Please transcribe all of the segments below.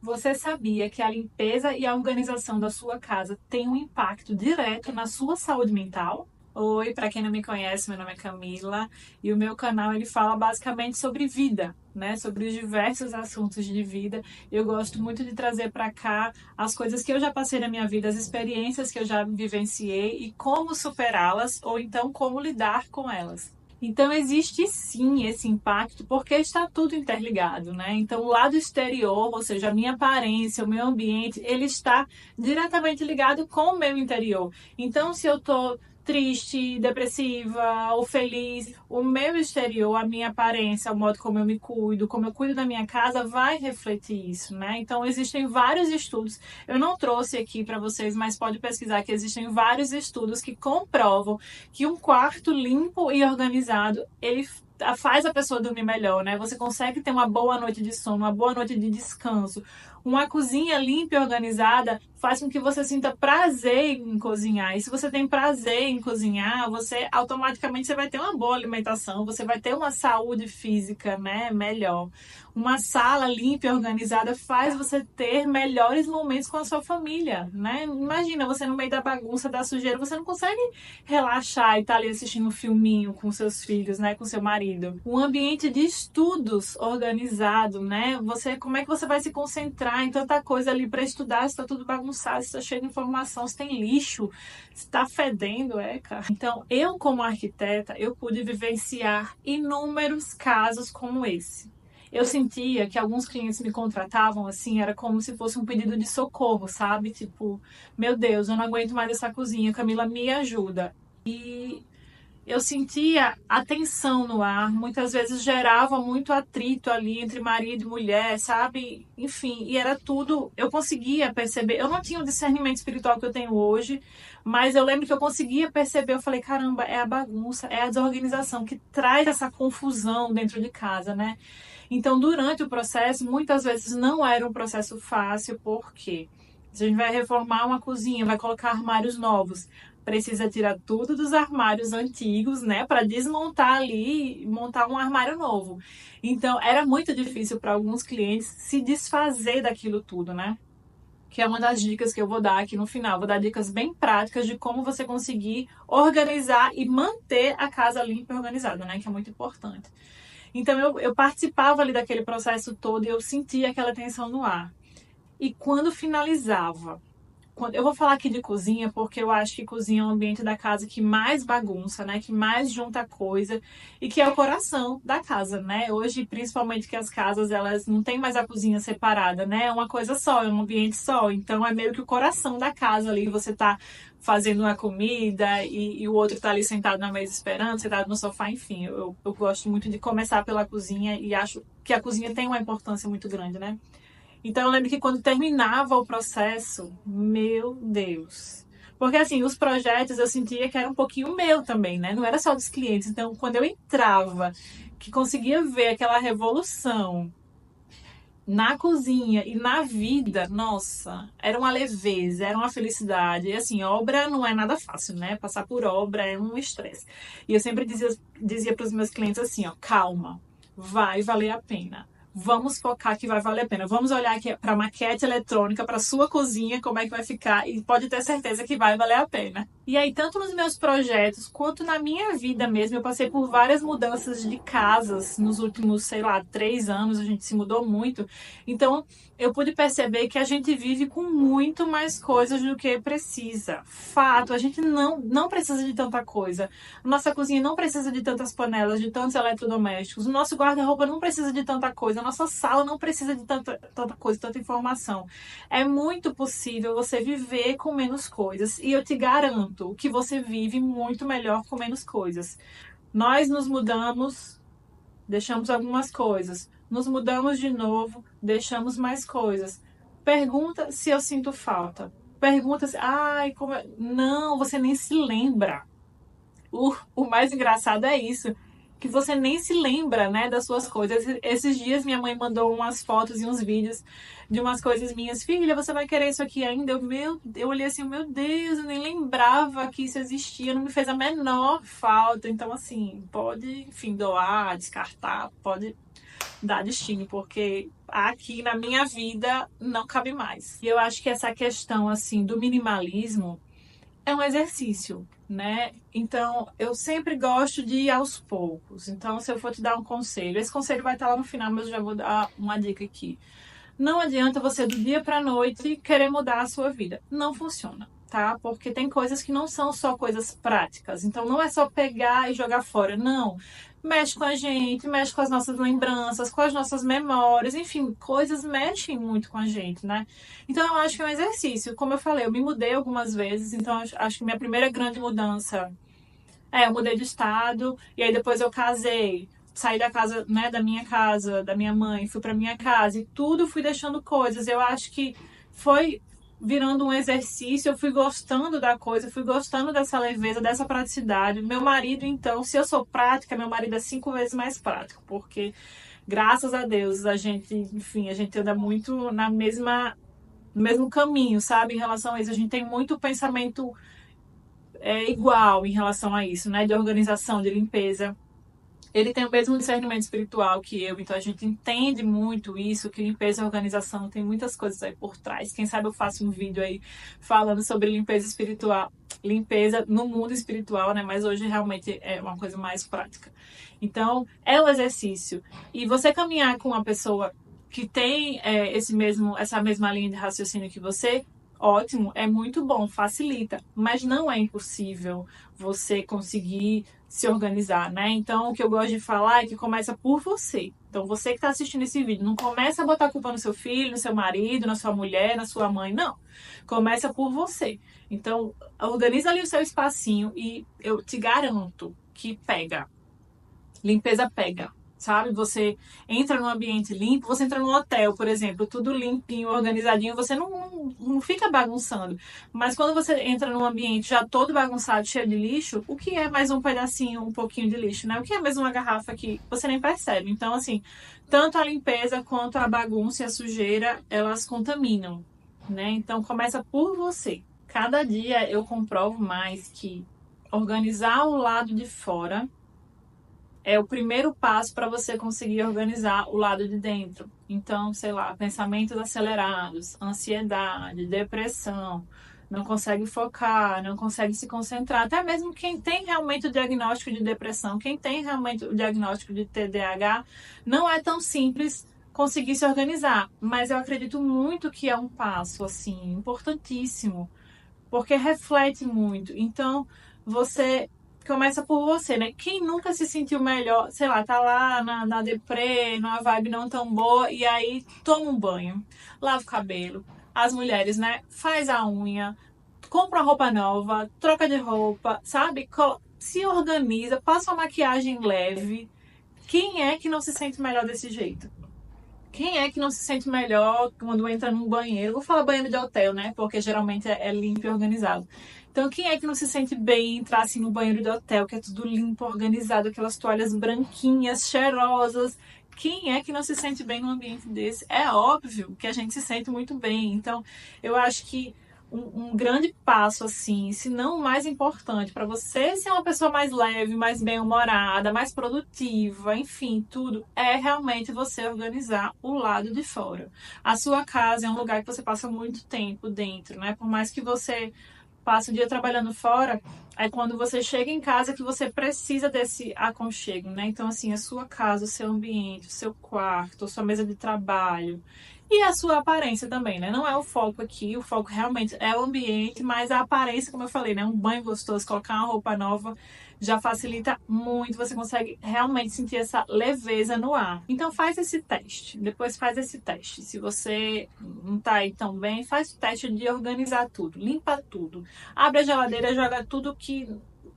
Você sabia que a limpeza e a organização da sua casa tem um impacto direto na sua saúde mental? Oi, para quem não me conhece, meu nome é Camila e o meu canal ele fala basicamente sobre vida, né? Sobre os diversos assuntos de vida. Eu gosto muito de trazer para cá as coisas que eu já passei na minha vida, as experiências que eu já vivenciei e como superá-las ou então como lidar com elas. Então existe sim esse impacto porque está tudo interligado, né? Então o lado exterior, ou seja, a minha aparência, o meu ambiente, ele está diretamente ligado com o meu interior. Então se eu estou triste, depressiva ou feliz, o meu exterior, a minha aparência, o modo como eu me cuido, como eu cuido da minha casa, vai refletir isso, né? Então existem vários estudos. Eu não trouxe aqui para vocês, mas pode pesquisar que existem vários estudos que comprovam que um quarto limpo e organizado, ele faz a pessoa dormir melhor, né? Você consegue ter uma boa noite de sono, uma boa noite de descanso. Uma cozinha limpa e organizada faz com que você sinta prazer em cozinhar. E se você tem prazer em cozinhar, você automaticamente você vai ter uma boa alimentação, você vai ter uma saúde física, né, melhor. Uma sala limpa e organizada faz você ter melhores momentos com a sua família, né? Imagina você no meio da bagunça, da sujeira, você não consegue relaxar e estar ali assistindo um filminho com seus filhos, né, com seu marido. Um ambiente de estudos organizado, né? Você, como é que você vai se concentrar em tanta coisa ali para estudar? Se está tudo bagunçado, se está cheio de informação, se tem lixo, se está fedendo, cara. Então, eu como arquiteta, eu pude vivenciar inúmeros casos como esse. Eu sentia que alguns clientes me contratavam assim, era como se fosse um pedido de socorro, sabe? Tipo, meu Deus, eu não aguento mais essa cozinha, Camila, me ajuda. E eu sentia a tensão no ar, muitas vezes gerava muito atrito ali entre marido e mulher, sabe? Enfim, e era tudo, eu conseguia perceber, eu não tinha o discernimento espiritual que eu tenho hoje, mas eu lembro que eu conseguia perceber, eu falei, caramba, é a bagunça, é a desorganização que traz essa confusão dentro de casa, né? Então, durante o processo, muitas vezes não era um processo fácil, porque se a gente vai reformar uma cozinha, vai colocar armários novos, precisa tirar tudo dos armários antigos, né, para desmontar ali e montar um armário novo. Então, era muito difícil para alguns clientes se desfazer daquilo tudo, né? Que é uma das dicas que eu vou dar aqui no final. Vou dar dicas bem práticas de como você conseguir organizar e manter a casa limpa e organizada, né? Que é muito importante. Então eu participava ali daquele processo todo e eu sentia aquela tensão no ar. E quando finalizava, eu vou falar aqui de cozinha porque eu acho que cozinha é o ambiente da casa que mais bagunça, né? Que mais junta coisa e que é o coração da casa, né? Hoje, principalmente que as casas elas não têm mais a cozinha separada, né? É uma coisa só, é um ambiente só. Então é meio que o coração da casa ali. Você tá fazendo uma comida e o outro tá ali sentado na mesa esperando, sentado no sofá, enfim. Eu gosto muito de começar pela cozinha e acho que a cozinha tem uma importância muito grande, né? Então eu lembro que quando terminava o processo, meu Deus. Porque assim, os projetos eu sentia que era um pouquinho meu também, né? Não era só dos clientes. Então, quando eu entrava, que conseguia ver aquela revolução na cozinha e na vida, nossa, era uma leveza, era uma felicidade. E assim, obra não é nada fácil, né? Passar por obra é um estresse. E eu sempre dizia para os meus clientes assim, ó, calma, vai valer a pena. Vamos focar que vai valer a pena. Vamos olhar aqui para a maquete eletrônica, para a sua cozinha, como é que vai ficar e pode ter certeza que vai valer a pena. E aí, tanto nos meus projetos quanto na minha vida mesmo, eu passei por várias mudanças de casas nos últimos, sei lá, 3 anos. A gente se mudou muito. Então, eu pude perceber que a gente vive com muito mais coisas do que precisa. Fato, a gente não precisa de tanta coisa. Nossa cozinha não precisa de tantas panelas, de tantos eletrodomésticos. O nosso guarda-roupa não precisa de tanta coisa. A nossa sala não precisa de tanta coisa, tanta informação. É muito possível você viver com menos coisas. E eu te garanto que você vive muito melhor com menos coisas. Nós nos mudamos, deixamos algumas coisas. Nos mudamos de novo, deixamos mais coisas. Pergunta se eu sinto falta. Pergunta se, ai, como é? Não, você nem se lembra. O mais engraçado é isso, que você nem se lembra, né, das suas coisas. Esses dias minha mãe mandou umas fotos e uns vídeos de umas coisas minhas. Filha, você vai querer isso aqui ainda? Eu olhei assim, meu Deus, eu nem lembrava que isso existia, não me fez a menor falta. Então, assim, pode, enfim, doar, descartar, pode. dar destino, porque aqui na minha vida não cabe mais. E eu acho que essa questão, assim, do minimalismo é um exercício, né? Então, eu sempre gosto de ir aos poucos. Então, se eu for te dar um conselho, esse conselho vai estar lá no final, mas eu já vou dar uma dica aqui. Não adianta você do dia para noite querer mudar a sua vida. Não funciona, tá? Porque tem coisas que não são só coisas práticas. Então não é só pegar e jogar fora, não. Mexe com a gente, mexe com as nossas lembranças, com as nossas memórias, enfim, coisas mexem muito com a gente, né? Então eu acho que é um exercício. Como eu falei, eu me mudei algumas vezes, então acho que minha primeira grande mudança eu mudei de estado e aí depois eu casei. Saí da casa, né, da minha casa, da minha mãe, fui pra minha casa e tudo fui deixando coisas. Eu acho que foi virando um exercício, eu fui gostando da coisa, fui gostando dessa leveza, dessa praticidade. Meu marido, então, se eu sou prática, meu marido é 5 vezes mais prático, porque graças a Deus a gente, enfim, a gente anda muito no mesmo caminho, sabe? Em relação a isso, a gente tem muito pensamento igual em relação a isso, né? De organização, de limpeza. Ele tem o mesmo discernimento espiritual que eu, então a gente entende muito isso, que limpeza e organização tem muitas coisas aí por trás. Quem sabe eu faço um vídeo aí falando sobre limpeza espiritual, limpeza no mundo espiritual, né? Mas hoje realmente é uma coisa mais prática. Então, é o exercício. E você caminhar com uma pessoa que tem essa mesma linha de raciocínio que você, ótimo, é muito bom, facilita, mas não é impossível você conseguir se organizar, né? Então, o que eu gosto de falar é que começa por você. Então, você que está assistindo esse vídeo, não começa a botar a culpa no seu filho, no seu marido, na sua mulher, na sua mãe, não. Começa por você. Então, organiza ali o seu espacinho e eu te garanto que pega. Limpeza pega. Sabe? Você entra num ambiente limpo, você entra num hotel, por exemplo, tudo limpinho, organizadinho, você não fica bagunçando. Mas quando você entra num ambiente já todo bagunçado, cheio de lixo, o que é mais um pedacinho, um pouquinho de lixo, né? O que é mais uma garrafa que você nem percebe? Então, assim, tanto a limpeza quanto a bagunça e a sujeira, elas contaminam, né? Então, começa por você. Cada dia eu comprovo mais que organizar o lado de fora é o primeiro passo para você conseguir organizar o lado de dentro. Então, sei lá, pensamentos acelerados, ansiedade, depressão, não consegue focar, não consegue se concentrar. Até mesmo quem tem realmente o diagnóstico de depressão, quem tem realmente o diagnóstico de TDAH, não é tão simples conseguir se organizar. Mas eu acredito muito que é um passo, assim, importantíssimo, porque reflete muito. Então, você começa por você, né? Quem nunca se sentiu melhor, sei lá, tá lá na deprê, numa vibe não tão boa, e aí toma um banho, lava o cabelo. As mulheres, né? Faz a unha, compra uma roupa nova, troca de roupa, sabe? Se organiza, passa uma maquiagem leve. Quem é que não se sente melhor desse jeito? Quem é que não se sente melhor quando entra num banheiro? Vou falar banheiro de hotel, né? Porque geralmente é limpo e organizado. Então, quem é que não se sente bem entrar assim no banheiro de hotel, que é tudo limpo, organizado, aquelas toalhas branquinhas, cheirosas? Quem é que não se sente bem num ambiente desse? É óbvio que a gente se sente muito bem. Então, eu acho que um grande passo, assim, se não o mais importante, para você ser uma pessoa mais leve, mais bem-humorada, mais produtiva, enfim, tudo, é realmente você organizar o lado de fora. A sua casa é um lugar que você passa muito tempo dentro, né? Por mais que você passe o dia trabalhando fora, é quando você chega em casa que você precisa desse aconchego, né? Então, assim, a sua casa, o seu ambiente, o seu quarto, a sua mesa de trabalho e a sua aparência também, né? Não é o foco aqui, o foco realmente é o ambiente, mas a aparência, como eu falei, né? Um banho gostoso, colocar uma roupa nova já facilita muito, você consegue realmente sentir essa leveza no ar. Então faz esse teste, depois faz esse teste. Se você não tá aí tão bem, faz o teste de organizar tudo, limpa tudo. Abre a geladeira, joga tudo que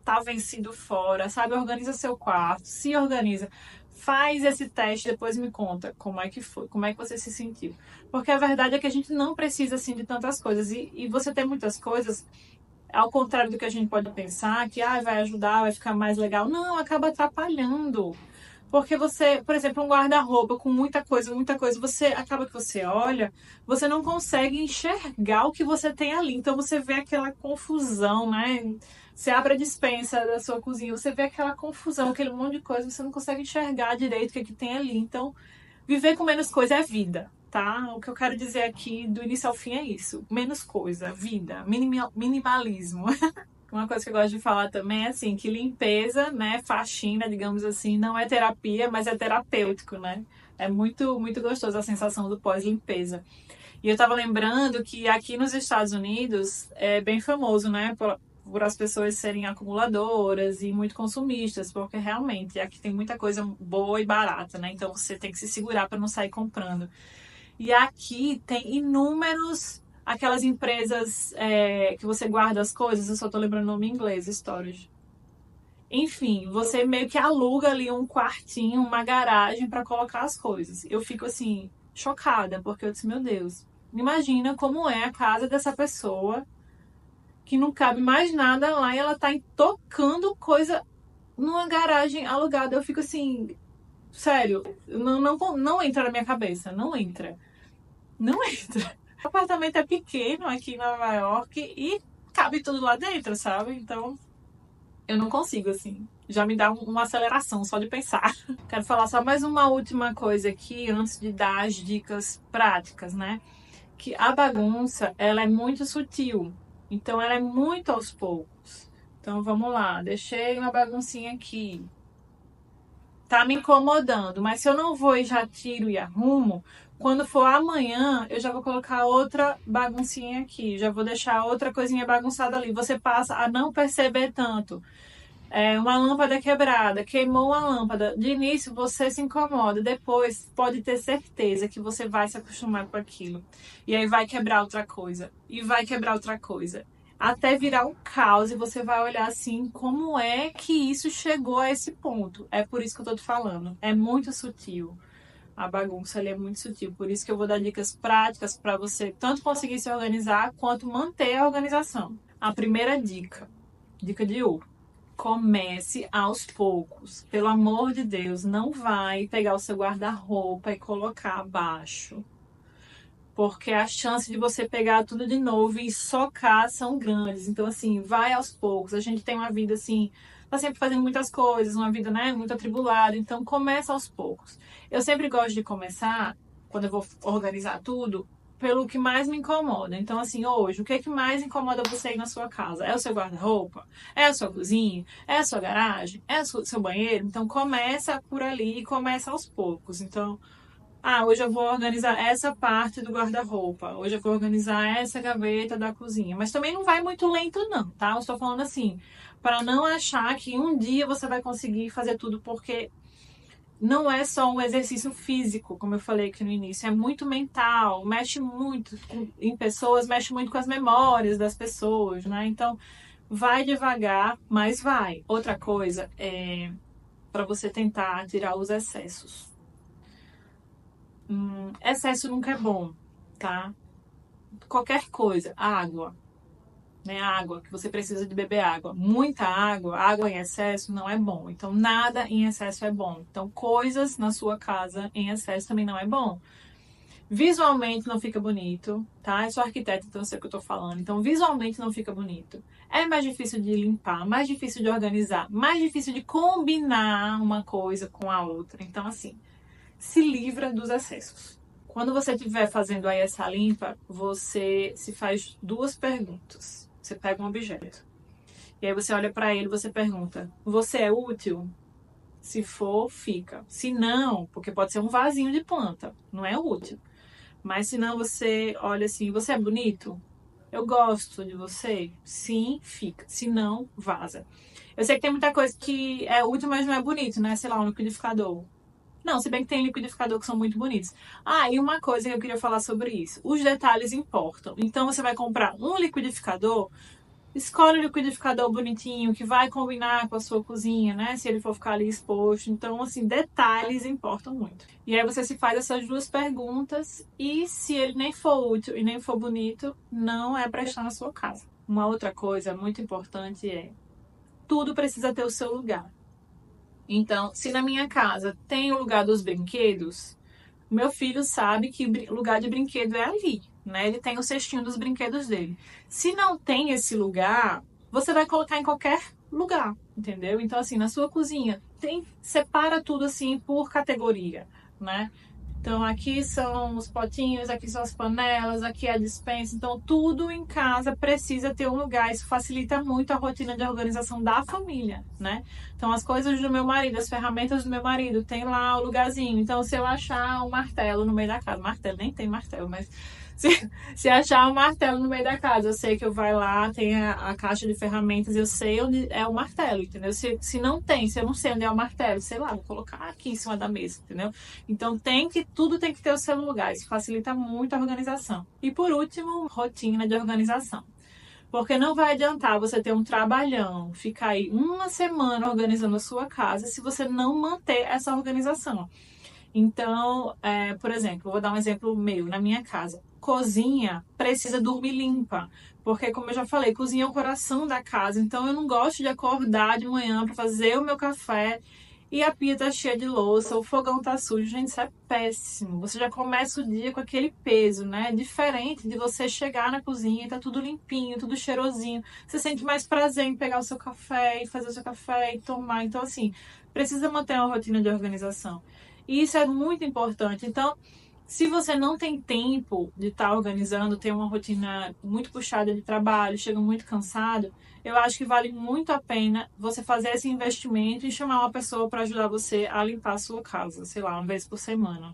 tá vencido fora, sabe? Organiza seu quarto, se organiza. Faz esse teste, depois me conta como é que foi, como é que você se sentiu. Porque a verdade é que a gente não precisa, assim, de tantas coisas. E você ter muitas coisas, ao contrário do que a gente pode pensar, que vai ajudar, vai ficar mais legal. Não, acaba atrapalhando. Porque você, por exemplo, um guarda-roupa com muita coisa, você acaba que você olha, você não consegue enxergar o que você tem ali. Então você vê aquela confusão, né? Você abre a despensa da sua cozinha, você vê aquela confusão, aquele monte de coisa, você não consegue enxergar direito o que é que tem ali. Então, viver com menos coisa é vida, tá? O que eu quero dizer aqui, do início ao fim, é isso. Menos coisa, vida, minimalismo. Uma coisa que eu gosto de falar também é assim, que limpeza, né, faxina, digamos assim, não é terapia, mas é terapêutico, né? É muito, muito gostoso a sensação do pós-limpeza. E eu tava lembrando que aqui nos Estados Unidos é bem famoso, né, por as pessoas serem acumuladoras e muito consumistas, porque realmente aqui tem muita coisa boa e barata, né? Então você tem que se segurar para não sair comprando. E aqui tem inúmeros aquelas empresas que você guarda as coisas, eu só tô lembrando o nome em inglês, storage. Enfim, você meio que aluga ali um quartinho, uma garagem para colocar as coisas. Eu fico assim, chocada, porque eu disse, meu Deus, imagina como é a casa dessa pessoa que não cabe mais nada lá e ela tá tocando coisa numa garagem alugada. Eu fico assim, sério, não entra na minha cabeça, não entra. Não entra. O apartamento é pequeno aqui em Nova York e cabe tudo lá dentro, sabe? Então, eu não consigo, assim. Já me dá uma aceleração só de pensar. Quero falar só mais uma última coisa aqui, antes de dar as dicas práticas, né? Que a bagunça, ela é muito sutil. Então, ela é muito aos poucos. Então, vamos lá. Deixei uma baguncinha aqui. Tá me incomodando, mas se eu não vou e já tiro e arrumo, quando for amanhã, eu já vou colocar outra baguncinha aqui, já vou deixar outra coisinha bagunçada ali. Você passa a não perceber tanto. Uma lâmpada quebrada, queimou uma lâmpada. De início você se incomoda, depois pode ter certeza que você vai se acostumar com aquilo. E aí vai quebrar outra coisa, e vai quebrar outra coisa. Até virar um caos e você vai olhar assim, como é que isso chegou a esse ponto? É por isso que eu tô te falando. É muito sutil. A bagunça ali é muito sutil. Por isso que eu vou dar dicas práticas para você tanto conseguir se organizar quanto manter a organização. A primeira dica, dica de ouro. Comece aos poucos. Pelo amor de Deus, não vai pegar o seu guarda-roupa e colocar abaixo. Porque a chance de você pegar tudo de novo e socar são grandes. Então, assim, vai aos poucos. A gente tem uma vida, assim, tá sempre fazendo muitas coisas, uma vida, né, muito atribulada. Então, começa aos poucos. Eu sempre gosto de começar, quando eu vou organizar tudo, pelo que mais me incomoda. Então, assim, hoje, o que é que mais incomoda você aí na sua casa? É o seu guarda-roupa? É a sua cozinha? É a sua garagem? É o seu banheiro? Então, começa por ali e começa aos poucos. Então, hoje eu vou organizar essa parte do guarda-roupa. Hoje eu vou organizar essa gaveta da cozinha. Mas também não vai muito lento, não, tá? Eu estou falando assim, para não achar que um dia você vai conseguir fazer tudo, porque não é só um exercício físico, como eu falei aqui no início, é muito mental, mexe muito em pessoas, mexe muito com as memórias das pessoas, né? Então, vai devagar, mas vai. Outra coisa é para você tentar tirar os excessos. Excesso nunca é bom, tá? Qualquer coisa, água, né? Água, que você precisa de beber água. Muita água, água em excesso não é bom. Então, nada em excesso é bom. Então, coisas na sua casa em excesso também não é bom. Visualmente não fica bonito, tá? Eu sou arquiteta, então eu sei o que eu tô falando. Então, visualmente não fica bonito. É mais difícil de limpar, mais difícil de organizar, mais difícil de combinar uma coisa com a outra. Então, assim, se livra dos excessos. Quando você estiver fazendo aí essa limpa, você se faz duas perguntas. Você pega um objeto. E aí você olha para ele e você pergunta: você é útil? Se for, fica. Se não, porque pode ser um vasinho de planta, não é útil. Mas se não, você olha assim: você é bonito? Eu gosto de você? Sim, fica. Se não, vaza. Eu sei que tem muita coisa que é útil, mas não é bonito, né? Sei lá, um liquidificador. Não, se bem que tem liquidificador que são muito bonitos. E uma coisa que eu queria falar sobre isso. Os detalhes importam. Então, você vai comprar um liquidificador, escolhe um liquidificador bonitinho, que vai combinar com a sua cozinha, né? Se ele for ficar ali exposto. Então, assim, detalhes importam muito. E aí você se faz essas duas perguntas e se ele nem for útil e nem for bonito, não é para estar na sua casa. Uma outra coisa muito importante é: tudo precisa ter o seu lugar. Então, se na minha casa tem o lugar dos brinquedos, meu filho sabe que o lugar de brinquedo é ali, né? Ele tem o cestinho dos brinquedos dele. Se não tem esse lugar, você vai colocar em qualquer lugar, entendeu? Então, assim, na sua cozinha, separa tudo assim por categoria, né? Então, aqui são os potinhos, aqui são as panelas, aqui é a despensa. Então, tudo em casa precisa ter um lugar. Isso facilita muito a rotina de organização da família, né? Então, as coisas do meu marido, as ferramentas do meu marido, tem lá o lugarzinho. Então, se eu achar um martelo no meio da casa, martelo, nem tem martelo, mas se achar um martelo no meio da casa, eu sei que eu vai lá, tem a caixa de ferramentas, eu sei onde é o martelo, entendeu? Se não tem, se eu não sei onde é o martelo, sei lá, vou colocar aqui em cima da mesa, entendeu? Então tudo tem que ter o seu lugar, isso facilita muito a organização. E por último, rotina de organização. Porque não vai adiantar você ter um trabalhão, ficar aí uma semana organizando a sua casa se você não manter essa organização. Então, por exemplo, vou dar um exemplo meu, na minha casa. Cozinha precisa dormir limpa, porque como eu já falei, cozinha é o coração da casa. Então eu não gosto de acordar de manhã para fazer o meu café e a pia tá cheia de louça, o fogão tá sujo. Gente, isso é péssimo. Você já começa o dia com aquele peso, né? Diferente de você chegar na cozinha e tá tudo limpinho, tudo cheirosinho. Você sente mais prazer em pegar o seu café e fazer o seu café e tomar. Então, assim, precisa manter uma rotina de organização. E isso é muito importante. Então, se você não tem tempo de estar organizando, tem uma rotina muito puxada de trabalho, chega muito cansado, eu acho que vale muito a pena você fazer esse investimento e chamar uma pessoa para ajudar você a limpar a sua casa, sei lá, uma vez por semana.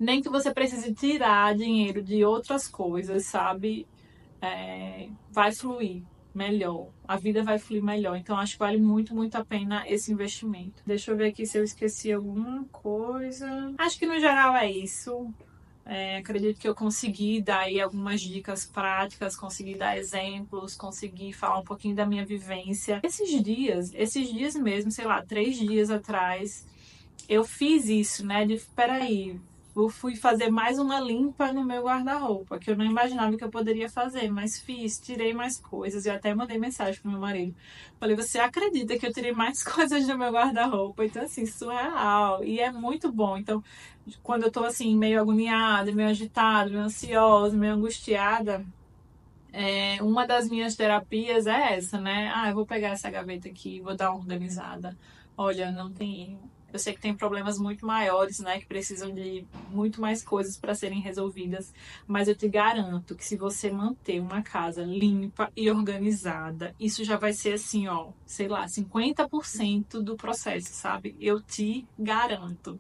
Nem que você precise tirar dinheiro de outras coisas, sabe? Vai fluir melhor, a vida vai fluir melhor. Então acho que vale muito, muito a pena esse investimento. Deixa eu ver aqui se eu esqueci alguma coisa. Acho que no geral é isso. Acredito que eu consegui dar aí algumas dicas práticas, consegui dar exemplos, consegui falar um pouquinho da minha vivência. Esses dias mesmo, sei lá, 3 dias atrás, eu fiz isso, né? Peraí, eu fui fazer mais uma limpa no meu guarda-roupa, que eu não imaginava que eu poderia fazer, mas fiz, tirei mais coisas. E até mandei mensagem pro meu marido. Falei, você acredita que eu tirei mais coisas do meu guarda-roupa? Então, assim, surreal. E é muito bom. Então, quando eu tô assim, meio agoniada, meio agitada, meio ansiosa, meio angustiada, uma das minhas terapias é essa, né? Ah, eu vou pegar essa gaveta aqui, vou dar uma organizada. Olha, não tem. Eu sei que tem problemas muito maiores, né? Que precisam de muito mais coisas para serem resolvidas. Mas eu te garanto que se você manter uma casa limpa e organizada, isso já vai ser assim, ó, sei lá, 50% do processo, sabe? Eu te garanto.